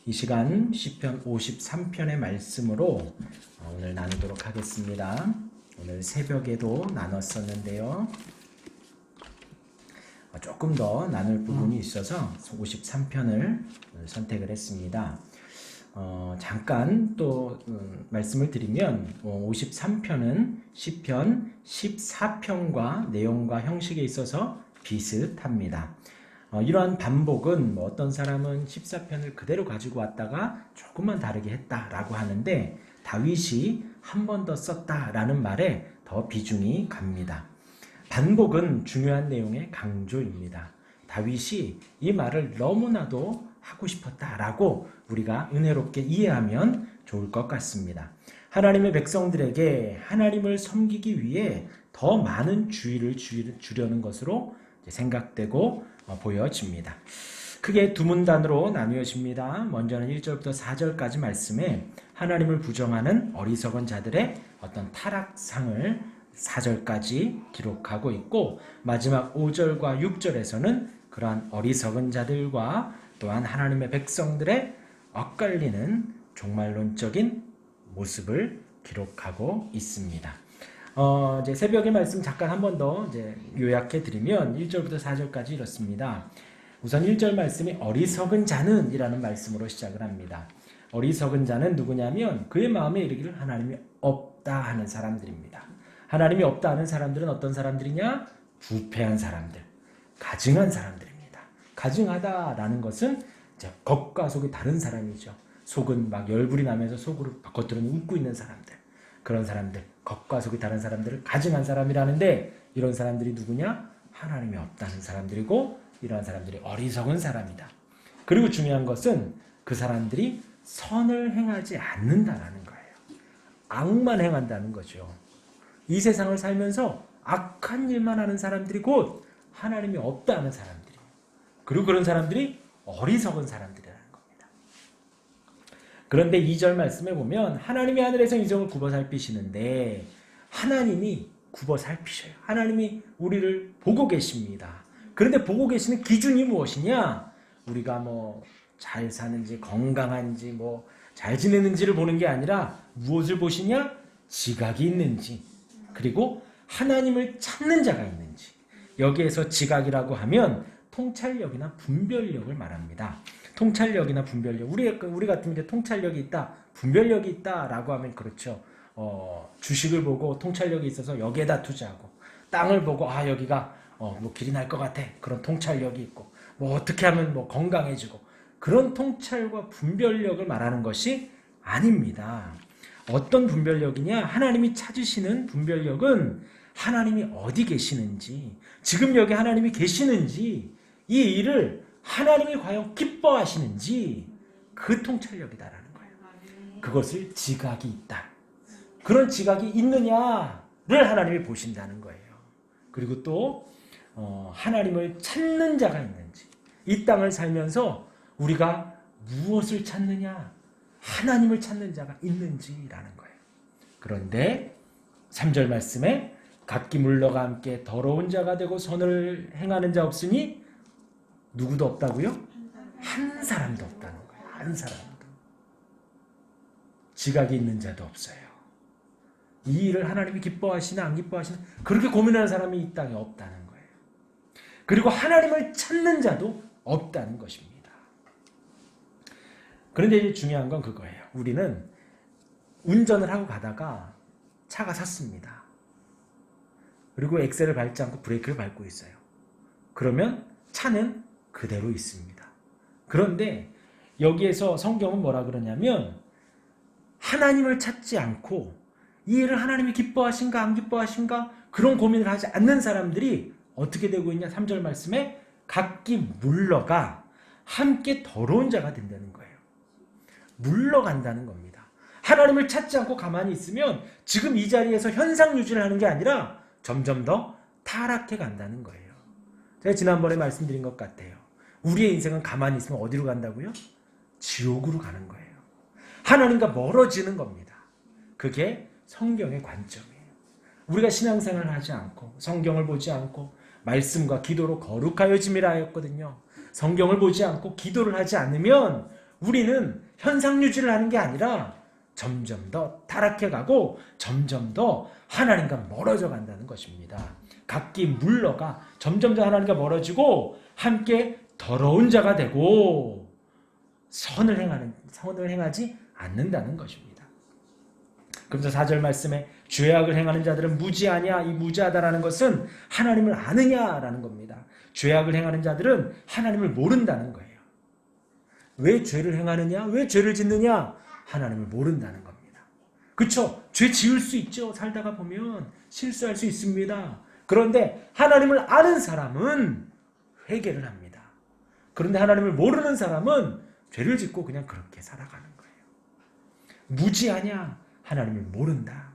이 시간 시편 53편의 말씀으로 오늘 나누도록 하겠습니다. 오늘 새벽에도 나눴었는데요. 조금 더 나눌 부분이 있어서 53편을 선택을 했습니다. 잠깐 또 말씀을 드리면 53편은 시편 14편과 내용과 형식에 있어서 비슷합니다. 이러한 반복은 어떤 사람은 14편을 그대로 가지고 왔다가 조금만 다르게 했다라고 하는데 다윗이 한 번 더 썼다라는 말에 더 비중이 갑니다. 반복은 중요한 내용의 강조입니다. 다윗이 이 말을 너무나도 하고 싶었다라고 우리가 은혜롭게 이해하면 좋을 것 같습니다. 하나님의 백성들에게 하나님을 섬기기 위해 더 많은 주의를 주려는 것으로 생각되고 보여집니다. 크게 두 문단으로 나누어집니다. 먼저는 1절부터 4절까지 말씀에 하나님을 부정하는 어리석은 자들의 어떤 타락상을 4절까지 기록하고 있고, 마지막 5절과 6절에서는 그러한 어리석은 자들과 또한 하나님의 백성들의 엇갈리는 종말론적인 모습을 기록하고 있습니다. 이제 새벽의 말씀 잠깐 한 번 더 요약해 드리면 1절부터 4절까지 이렇습니다. 우선 1절 말씀이 어리석은 자는 이라는 말씀으로 시작을 합니다. 어리석은 자는 누구냐면 그의 마음에 이르기를 하나님이 없다 하는 사람들입니다. 하나님이 없다 하는 사람들은 어떤 사람들이냐? 부패한 사람들, 가증한 사람들입니다. 가증하다라는 것은 겉과 속이 다른 사람이죠. 속은 막 열불이 나면서 속으로 겉으로는 웃고 있는 사람들, 그런 사람들, 겉과 속이 다른 사람들을 가증한 사람이라는데, 이런 사람들이 누구냐? 하나님이 없다는 사람들이고, 이러한 사람들이 어리석은 사람이다. 그리고 중요한 것은 그 사람들이 선을 행하지 않는다라는 거예요. 악만 행한다는 거죠. 이 세상을 살면서 악한 일만 하는 사람들이 곧 하나님이 없다는 사람들이에요. 그리고 그런 사람들이 어리석은 사람들이라는 겁니다. 그런데 2절 말씀에 보면 하나님이 하늘에서 인생을 굽어 살피시는데, 하나님이 굽어 살피셔요. 하나님이 우리를 보고 계십니다. 그런데 보고 계시는 기준이 무엇이냐? 우리가 잘 사는지 건강한지 잘 지내는지를 보는 게 아니라 무엇을 보시냐? 지각이 있는지, 그리고 하나님을 찾는 자가 있는지. 여기에서 지각이라고 하면 통찰력이나 분별력을 말합니다. 통찰력이나 분별력. 우리 같으면 이제 통찰력이 있다, 분별력이 있다라고 하면 그렇죠. 주식을 보고 통찰력이 있어서 여기에다 투자하고, 땅을 보고 여기가 길이 날 것 같아, 그런 통찰력이 있고, 어떻게 하면 건강해지고, 그런 통찰과 분별력을 말하는 것이 아닙니다. 어떤 분별력이냐? 하나님이 찾으시는 분별력은 하나님이 어디 계시는지, 지금 여기 하나님이 계시는지, 이 일을 하나님이 과연 기뻐하시는지, 그 통찰력이다라는 거예요. 그것을 지각이 있다, 그런 지각이 있느냐를 하나님이 보신다는 거예요. 그리고 또 하나님을 찾는 자가 있는지, 이 땅을 살면서 우리가 무엇을 찾느냐? 하나님을 찾는 자가 있는지라는 거예요. 그런데 3절 말씀에 각기 물러가 함께 더러운 자가 되고 선을 행하는 자 없으니, 누구도 없다고요? 한 사람도 없다는 거예요. 한 사람도. 지각이 있는 자도 없어요. 이 일을 하나님이 기뻐하시나 안 기뻐하시나 그렇게 고민하는 사람이 이 땅에 없다는 거예요. 그리고 하나님을 찾는 자도 없다는 것입니다. 그런데 이제 중요한 건 그거예요. 우리는 운전을 하고 가다가 차가 섰습니다. 그리고 엑셀을 밟지 않고 브레이크를 밟고 있어요. 그러면 차는 그대로 있습니다. 그런데 여기에서 성경은 뭐라 그러냐면, 하나님을 찾지 않고 이 일을 하나님이 기뻐하신가 안 기뻐하신가 그런 고민을 하지 않는 사람들이 어떻게 되고 있냐? 3절 말씀에 각기 물러가 함께 더러운 자가 된다는 거예요. 물러간다는 겁니다. 하나님을 찾지 않고 가만히 있으면 지금 이 자리에서 현상 유지를 하는 게 아니라 점점 더 타락해 간다는 거예요. 제가 지난번에 말씀드린 것 같아요. 우리의 인생은 가만히 있으면 어디로 간다고요? 지옥으로 가는 거예요. 하나님과 멀어지는 겁니다. 그게 성경의 관점이에요. 우리가 신앙생활을 하지 않고 성경을 보지 않고 말씀과 기도로 거룩하여짐이라 하였거든요. 성경을 보지 않고 기도를 하지 않으면 우리는 현상 유지를 하는 게 아니라 점점 더 타락해가고 점점 더 하나님과 멀어져 간다는 것입니다. 각기 물러가 점점 더 하나님과 멀어지고 함께 더러운 자가 되고 선을 행하지 않는다는 것입니다. 그래서 4절 말씀에 죄악을 행하는 자들은 무지하냐, 이 무지하다라는 것은 하나님을 아느냐라는 겁니다. 죄악을 행하는 자들은 하나님을 모른다는 거예요. 왜 죄를 행하느냐? 왜 죄를 짓느냐? 하나님을 모른다는 겁니다. 그렇죠? 죄 지을 수 있죠. 살다가 보면 실수할 수 있습니다. 그런데 하나님을 아는 사람은 회개를 합니다. 그런데 하나님을 모르는 사람은 죄를 짓고 그냥 그렇게 살아가는 거예요. 무지하냐? 하나님을 모른다.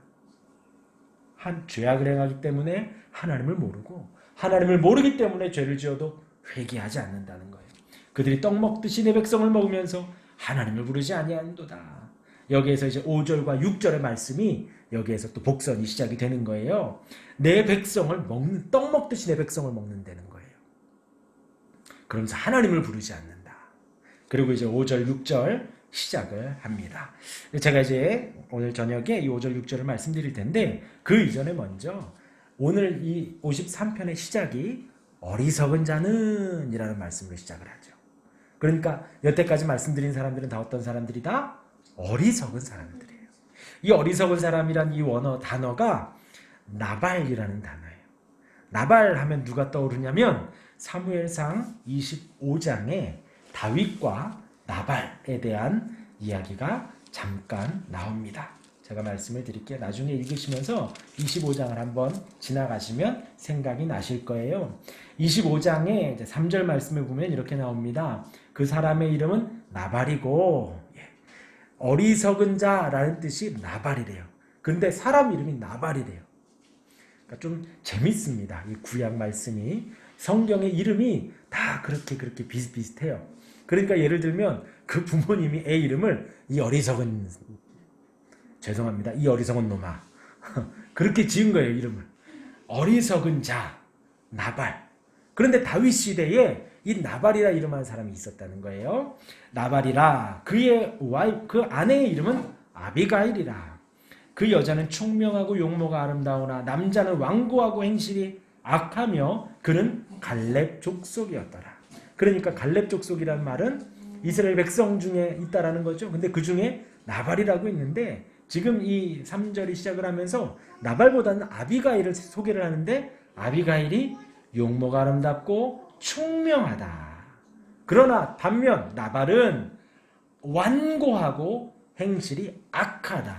죄악을 행하기 때문에 하나님을 모르고 하나님을 모르기 때문에 죄를 지어도 회개하지 않는다는 거예요. 그들이 떡 먹듯이 내 백성을 먹으면서 하나님을 부르지 아니하는도다. 여기에서 이제 5절과 6절의 말씀이 여기에서 또 복선이 시작이 되는 거예요. 내 백성을 떡 먹듯이 내 백성을 먹는다는 거예요. 그러면서 하나님을 부르지 않는다. 그리고 이제 5절, 6절 시작을 합니다. 제가 이제 오늘 저녁에 이 5절, 6절을 말씀드릴 텐데 그 이전에 먼저 오늘 이 53편의 시작이 어리석은 자는 이라는 말씀으로 시작을 하죠. 그러니까 여태까지 말씀드린 사람들은 다 어떤 사람들이다? 어리석은 사람들이에요. 이 어리석은 사람이란 이 원어 단어가 나발이라는 단어예요. 나발 하면 누가 떠오르냐면 사무엘상 25장에 다윗과 나발에 대한 이야기가 잠깐 나옵니다. 제가 말씀을 드릴게요. 나중에 읽으시면서 25장을 한번 지나가시면 생각이 나실 거예요. 25장에 3절 말씀을 보면 이렇게 나옵니다. 그 사람의 이름은 나발이고 어리석은 자라는 뜻이 나발이래요. 근데 사람 이름이 나발이래요. 그러니까 좀 재밌습니다. 이 구약 말씀이 성경의 이름이 다 그렇게 비슷비슷해요. 그러니까 예를 들면 그 부모님이 애 이름을 이 어리석은 놈아 그렇게 지은 거예요. 이름을 어리석은 자 나발. 그런데 다윗 시대에 이 나발이라 이름하는 사람이 있었다는 거예요. 나발이라 그 아내의 이름은 아비가일이라. 그 여자는 총명하고 용모가 아름다우나 남자는 완고하고 행실이 악하며 그는 갈렙 족속이었더라. 그러니까 갈렙 족속이란 말은 이스라엘 백성 중에 있다라는 거죠. 근데 그 중에 나발이라고 있는데 지금 이 3절이 시작을 하면서 나발보다는 아비가일을 소개를 하는데 아비가일이 용모가 아름답고 총명하다. 그러나 반면 나발은 완고하고 행실이 악하다.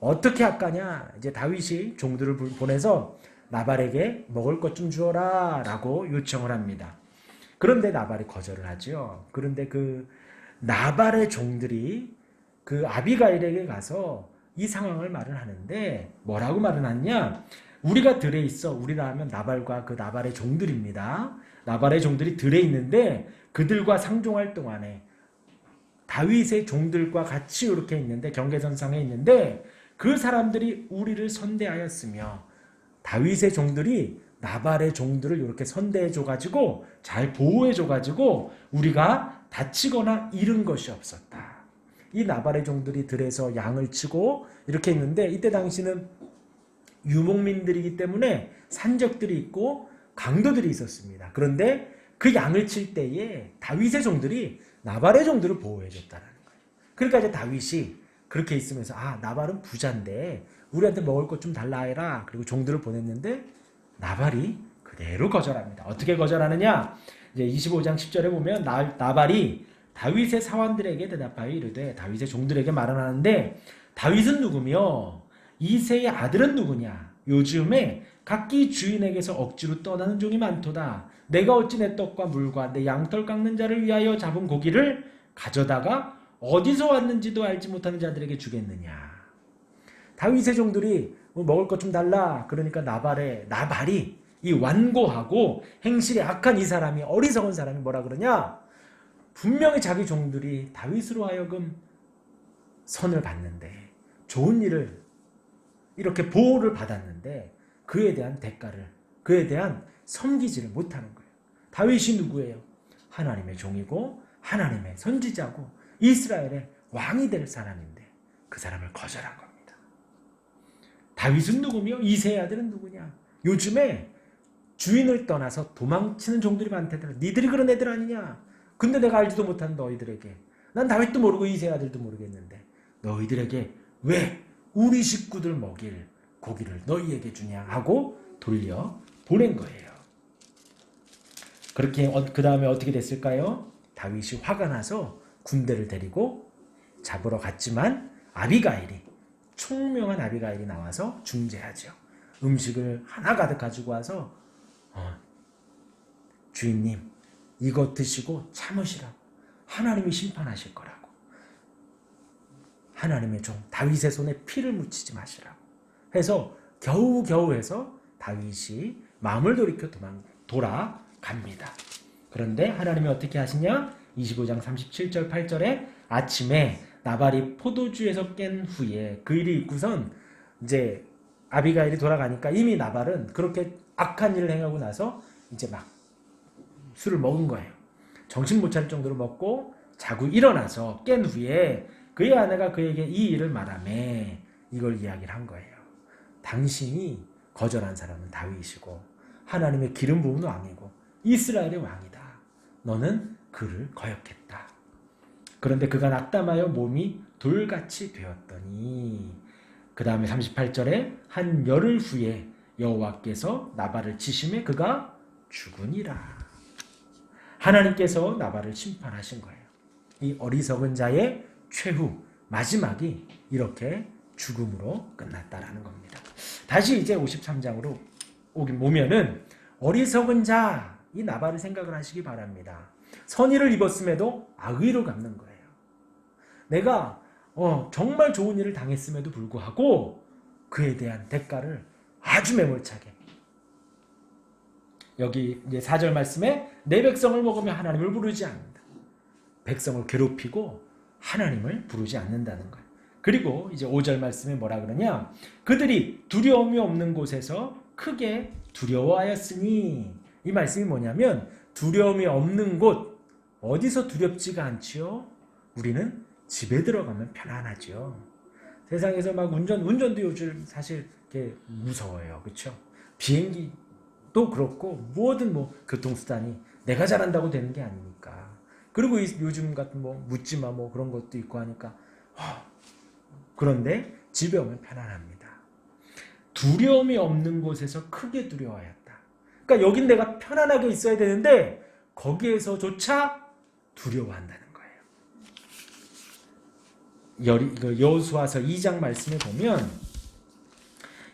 어떻게 악하냐? 이제 다윗이 종들을 보내서 나발에게 먹을 것 좀 주어라 라고 요청을 합니다. 그런데 나발이 거절을 하죠. 그런데 그 나발의 종들이 그 아비가일에게 가서 이 상황을 말을 하는데 뭐라고 말을 하냐? 우리가 들에 있어. 우리라 하면 나발과 그 나발의 종들입니다. 나발의 종들이 들에 있는데 그들과 상종할 동안에 다윗의 종들과 같이 이렇게 있는데 경계선상에 있는데 그 사람들이 우리를 선대하였으며 다윗의 종들이 나발의 종들을 이렇게 선대해줘가지고 잘 보호해줘가지고 우리가 다치거나 잃은 것이 없었다. 이 나발의 종들이 들에서 양을 치고 이렇게 있는데 이때 당시는 유목민들이기 때문에 산적들이 있고 강도들이 있었습니다. 그런데 그 양을 칠 때에 다윗의 종들이 나발의 종들을 보호해줬다는 거예요. 그러니까 이제 다윗이 그렇게 있으면서 나발은 부자인데 우리한테 먹을 것 좀 달라 해라. 그리고 종들을 보냈는데 나발이 그대로 거절합니다. 어떻게 거절하느냐? 이제 25장 10절에 보면 나발이 다윗의 사원들에게 대답하여 이르되 다윗의 종들에게 말을 하는데 다윗은 누구며 이새의 아들은 누구냐? 요즘에 각기 주인에게서 억지로 떠나는 종이 많도다. 내가 어찌 내 떡과 물과 내 양털 깎는 자를 위하여 잡은 고기를 가져다가 어디서 왔는지도 알지 못하는 자들에게 주겠느냐? 다윗의 종들이 먹을 것 좀 달라. 그러니까 나발이 이 완고하고 행실이 악한 이 사람이 어리석은 사람이 뭐라 그러냐? 분명히 자기 종들이 다윗으로 하여금 선을 받는데 좋은 일을 이렇게 보호를 받았는데 그에 대한 대가를 그에 대한 섬기지를 못하는 거예요. 다윗이 누구예요? 하나님의 종이고 하나님의 선지자고 이스라엘의 왕이 될 사람인데 그 사람을 거절한 겁니다. 다윗은 누구며 이새의 아들은 누구냐? 요즘에 주인을 떠나서 도망치는 종들이 많다더라. 니들이 그런 애들 아니냐? 근데 내가 알지도 못한 너희들에게, 난 다윗도 모르고 이새의 아들도 모르겠는데 너희들에게 왜 우리 식구들 먹일 고기를 너희에게 주냐 하고 돌려 보낸 거예요. 그렇게 그 다음에 어떻게 됐을까요? 다윗이 화가 나서 군대를 데리고 잡으러 갔지만 아비가일이, 총명한 아비가일이 나와서 중재하죠. 음식을 하나 가득 가지고 와서 주인님 이것 드시고 참으시라고, 하나님이 심판하실 거라고, 하나님의 종 다윗의 손에 피를 묻히지 마시라고 해서 겨우겨우 해서 다윗이 마음을 돌이켜 돌아갑니다. 그런데 하나님이 어떻게 하시냐? 25장 37절 8절에 아침에 나발이 포도주에서 깬 후에 그 일이 있고선 이제 아비가일이 돌아가니까 이미 나발은 그렇게 악한 일을 행하고 나서 이제 막 술을 먹은 거예요. 정신 못 차릴 정도로 먹고 자고 일어나서 깬 후에 그의 아내가 그에게 이 일을 말하매 이걸 이야기를 한 거예요. 당신이 거절한 사람은 다윗이고 하나님의 기름 부은 왕이고 이스라엘의 왕이다. 너는 그를 거역했다. 그런데 그가 낙담하여 몸이 돌같이 되었더니 그 다음에 38절에 한 열흘 후에 여호와께서 나발을 치심에 그가 죽으니라. 하나님께서 나발을 심판하신 거예요. 이 어리석은 자의 최후 마지막이 이렇게 죽음으로 끝났다라는 겁니다. 다시 이제 53장으로 오면은 어리석은 자 이 나발을 생각을 하시기 바랍니다. 선의를 입었음에도 악의로 갚는 거예요. 내가 정말 좋은 일을 당했음에도 불구하고 그에 대한 대가를 아주 매몰차게, 여기 이제 4절 말씀에 내 백성을 먹으며 하나님을 부르지 않는다. 백성을 괴롭히고 하나님을 부르지 않는다는 거예요. 그리고 이제 5절 말씀에 뭐라 그러냐? 그들이 두려움이 없는 곳에서 크게 두려워하였으니, 이 말씀이 뭐냐면 두려움이 없는 곳, 어디서 두렵지가 않지요? 우리는 집에 들어가면 편안하죠. 세상에서 막 운전도 요즘 사실 이렇게 무서워요. 그렇죠? 비행기도 그렇고 뭐든 교통수단이 내가 잘한다고 되는 게 아니니까. 그리고 요즘 같은 묻지마 그런 것도 있고 하니까 그런데 집에 오면 편안합니다. 두려움이 없는 곳에서 크게 두려워하였다. 그러니까 여긴 내가 편안하게 있어야 되는데 거기에서조차 두려워한다는 거예요. 여호수아서 2장 말씀에 보면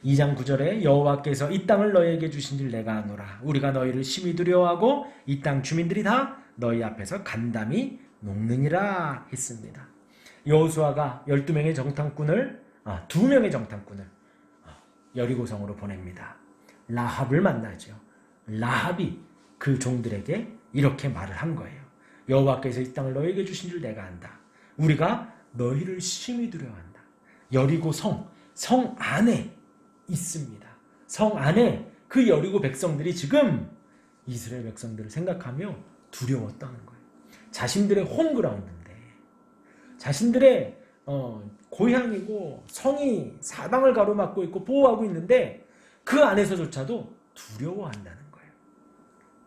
2장 9절에 여호와께서 이 땅을 너희에게 주신 줄 내가 아노라. 우리가 너희를 심히 두려워하고 이 땅 주민들이 다 너희 앞에서 간담이 녹느니라 했습니다. 여호수아가 12명의 정탐꾼을 2명의 정탐꾼을 여리고성으로 보냅니다. 라합을 만나죠. 라합이 그 종들에게 이렇게 말을 한 거예요. 여호와께서 이 땅을 너희에게 주신 줄 내가 안다. 우리가 너희를 심히 두려워한다. 여리고 성 안에 있습니다. 성 안에 그 여리고 백성들이 지금 이스라엘 백성들을 생각하며 두려워 떠는 거예요. 자신들의 홈그라운드인데, 자신들의 고향이고 성이 사방을 가로막고 있고 보호하고 있는데 그 안에서조차도 두려워한다는 거예요.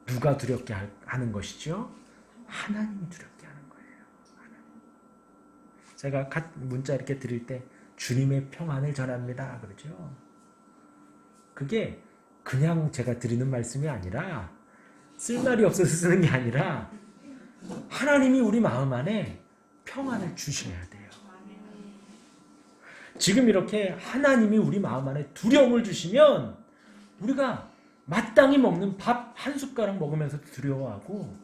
누가 두렵게 하는 것이죠? 하나님이 두렵게 하는 거예요. 하나님. 제가 문자 이렇게 드릴 때 주님의 평안을 전합니다 그러죠. 그게 그냥 제가 드리는 말씀이 아니라, 쓸말이 없어서 쓰는 게 아니라 하나님이 우리 마음 안에 평안을 주셔야 돼요. 지금 이렇게 하나님이 우리 마음 안에 두려움을 주시면 우리가 마땅히 먹는 밥 한 숟가락 먹으면서 두려워하고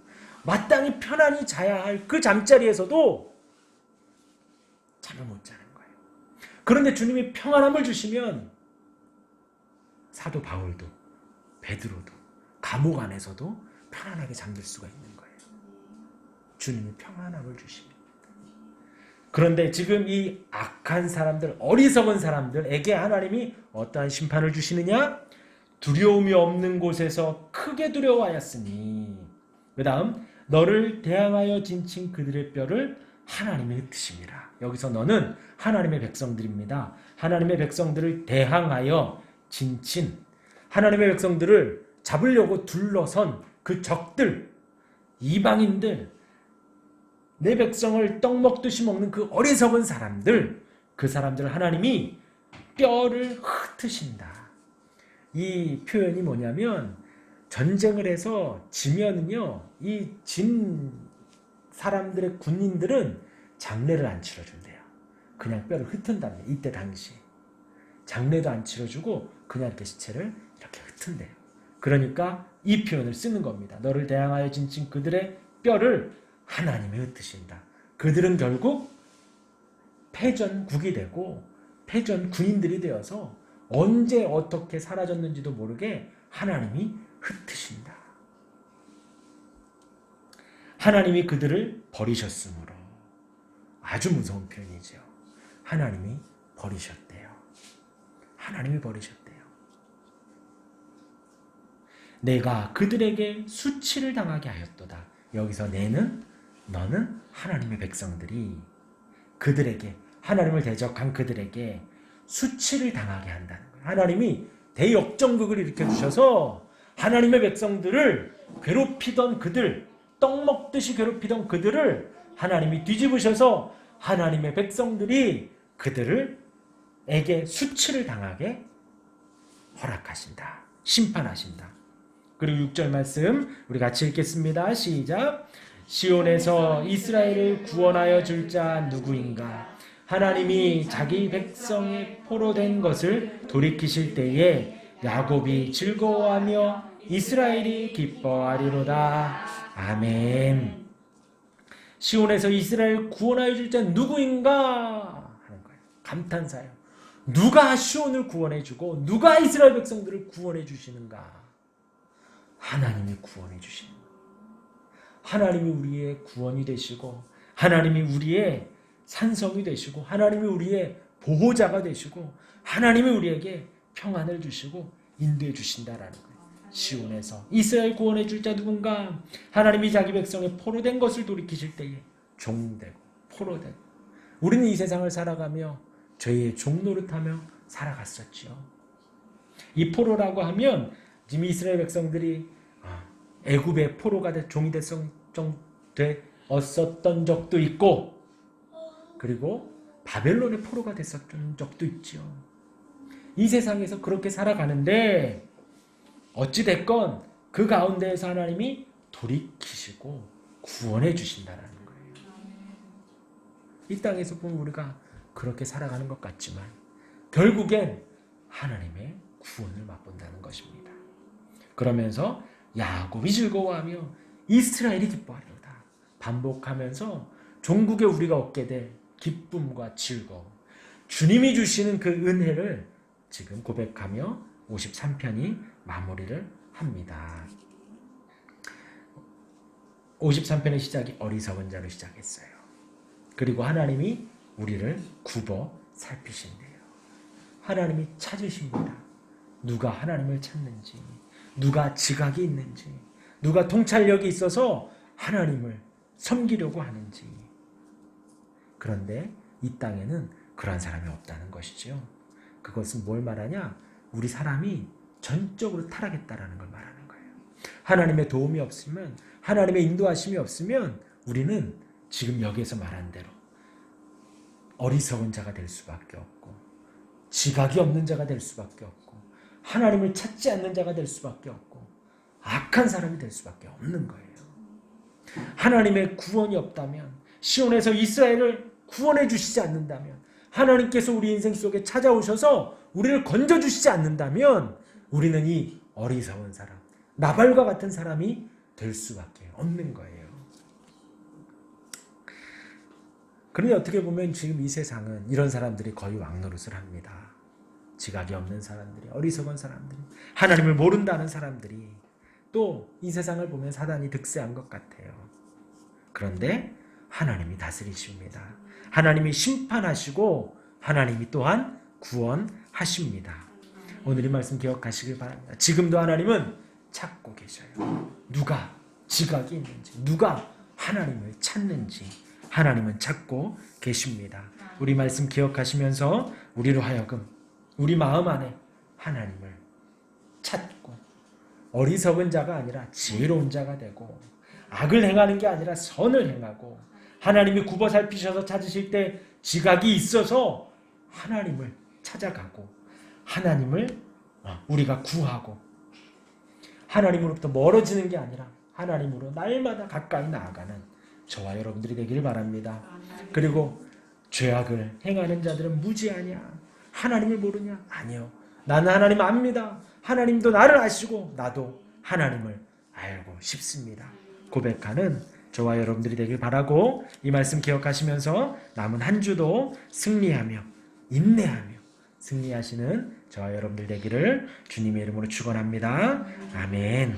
마땅히 편안히 자야 할 그 잠자리에서도 잠을 못 자는 거예요. 그런데 주님이 평안함을 주시면 사도 바울도 베드로도 감옥 안에서도 편안하게 잠들 수가 있는 거예요. 주님이 평안함을 주십니다. 그런데 지금 이 악한 사람들, 어리석은 사람들에게 하나님이 어떠한 심판을 주시느냐? 두려움이 없는 곳에서 크게 두려워하였으니, 그 다음 너를 대항하여 진친 그들의 뼈를 하나님이 흩으심이라. 여기서 너는 하나님의 백성들입니다. 하나님의 백성들을 대항하여 진친, 하나님의 백성들을 잡으려고 둘러선 그 적들, 이방인들, 내 백성을 떡 먹듯이 먹는 그 어리석은 사람들, 그 사람들 하나님이 뼈를 흩으신다. 이 표현이 뭐냐면 전쟁을 해서 지면은요, 이 진 사람들의 군인들은 장례를 안 치러준대요. 그냥 뼈를 흩은답니다. 이때 당시 장례도 안 치러주고 그냥 이렇게 시체를 이렇게 흩은대요. 그러니까 이 표현을 쓰는 겁니다. 너를 대항하여 진친 그들의 뼈를 하나님이 흩으신다. 그들은 결국 패전국이 되고 패전 군인들이 되어서 언제 어떻게 사라졌는지도 모르게 하나님이 흩으신다. 하나님이 그들을 버리셨으므로. 아주 무서운 표현이죠. 하나님이 버리셨대요. 하나님이 버리셨대요. 내가 그들에게 수치를 당하게 하였도다. 여기서 너는 하나님의 백성들이 그들에게, 하나님을 대적한 그들에게 수치를 당하게 한다는 거예요. 하나님이 대역전극을 일으켜주셔서 하나님의 백성들을 괴롭히던 그들, 떡 먹듯이 괴롭히던 그들을 하나님이 뒤집으셔서 하나님의 백성들이 그들에게 수치를 당하게 허락하신다. 심판하신다. 그리고 6절 말씀 우리 같이 읽겠습니다. 시작. 시온에서 이스라엘을 구원하여 줄 자 누구인가? 하나님이 자기 백성의 포로된 것을 돌이키실 때에 야곱이 즐거워하며 이스라엘이 기뻐하리로다. 아멘. 시온에서 이스라엘 구원하여 줄 자 누구인가? 하는 거예요. 감탄사예요. 누가 시온을 구원해 주고 누가 이스라엘 백성들을 구원해 주시는가? 하나님이 구원해 주시는 거예요. 하나님이 우리의 구원이 되시고 하나님이 우리의 산성이 되시고 하나님이 우리의 보호자가 되시고 하나님이 우리에게 평안을 주시고 인도해 주신다라는 거예요. 시온에서 이스라엘 구원해 줄 자 누군가? 하나님이 자기 백성의 포로된 것을 돌이키실 때에 종되고 포로되고. 우리는 이 세상을 살아가며 죄의 종노릇하며 살아갔었죠. 이 포로라고 하면 지금 이스라엘 백성들이 애굽의 포로가 종이 되었었던 적도 있고, 그리고 바벨론의 포로가 됐었던 적도 있죠. 이 세상에서 그렇게 살아가는데 어찌됐건 그 가운데에서 하나님이 돌이키시고 구원해 주신다는 거예요. 이 땅에서 보면 우리가 그렇게 살아가는 것 같지만 결국엔 하나님의 구원을 맛본다는 것입니다. 그러면서 야곱이 즐거워하며 이스라엘이 기뻐하리로다. 반복하면서 종국에 우리가 얻게 될 기쁨과 즐거움, 주님이 주시는 그 은혜를 지금 고백하며 53편이 마무리를 합니다. 53편의 시작이 어리석은 자로 시작했어요. 그리고 하나님이 우리를 굽어 살피신대요. 하나님이 찾으십니다. 누가 하나님을 찾는지, 누가 지각이 있는지, 누가 통찰력이 있어서 하나님을 섬기려고 하는지. 그런데 이 땅에는 그러한 사람이 없다는 것이죠. 그것은 뭘 말하냐? 우리 사람이 전적으로 타락했다라는 걸 말하는 거예요. 하나님의 도움이 없으면, 하나님의 인도하심이 없으면 우리는 지금 여기에서 말한 대로 어리석은 자가 될 수밖에 없고, 지각이 없는 자가 될 수밖에 없고, 하나님을 찾지 않는 자가 될 수밖에 없고, 악한 사람이 될 수밖에 없는 거예요. 하나님의 구원이 없다면, 시온에서 이스라엘을 구원해 주시지 않는다면, 하나님께서 우리 인생 속에 찾아오셔서 우리를 건져주시지 않는다면 우리는 이 어리석은 사람, 나발과 같은 사람이 될 수밖에 없는 거예요. 그런데 어떻게 보면 지금 이 세상은 이런 사람들이 거의 왕노릇을 합니다. 지각이 없는 사람들이, 어리석은 사람들이, 하나님을 모른다는 사람들이, 또 이 세상을 보면 사단이 득세한 것 같아요. 그런데 하나님이 다스리십니다. 하나님이 심판하시고 하나님이 또한 구원하십니다. 오늘 이 말씀 기억하시길 바랍니다. 지금도 하나님은 찾고 계셔요. 누가 지각이 있는지, 누가 하나님을 찾는지 하나님은 찾고 계십니다. 우리 말씀 기억하시면서 우리로 하여금 우리 마음 안에 하나님을 찾고 어리석은 자가 아니라 지혜로운 자가 되고 악을 행하는 게 아니라 선을 행하고 하나님이 굽어 살피셔서 찾으실 때 지각이 있어서 하나님을 찾아가고 하나님을 우리가 구하고 하나님으로부터 멀어지는 게 아니라 하나님으로 날마다 가까이 나아가는 저와 여러분들이 되기를 바랍니다. 그리고 죄악을 행하는 자들은 무지하냐? 하나님을 모르냐? 아니요. 나는 하나님 압니다. 하나님도 나를 아시고 나도 하나님을 알고 싶습니다. 고백하는 저와 여러분들이 되길 바라고 이 말씀 기억하시면서 남은 한 주도 승리하며 인내하며 승리하시는 저와 여러분들 되기를 주님의 이름으로 축원합니다. 아멘.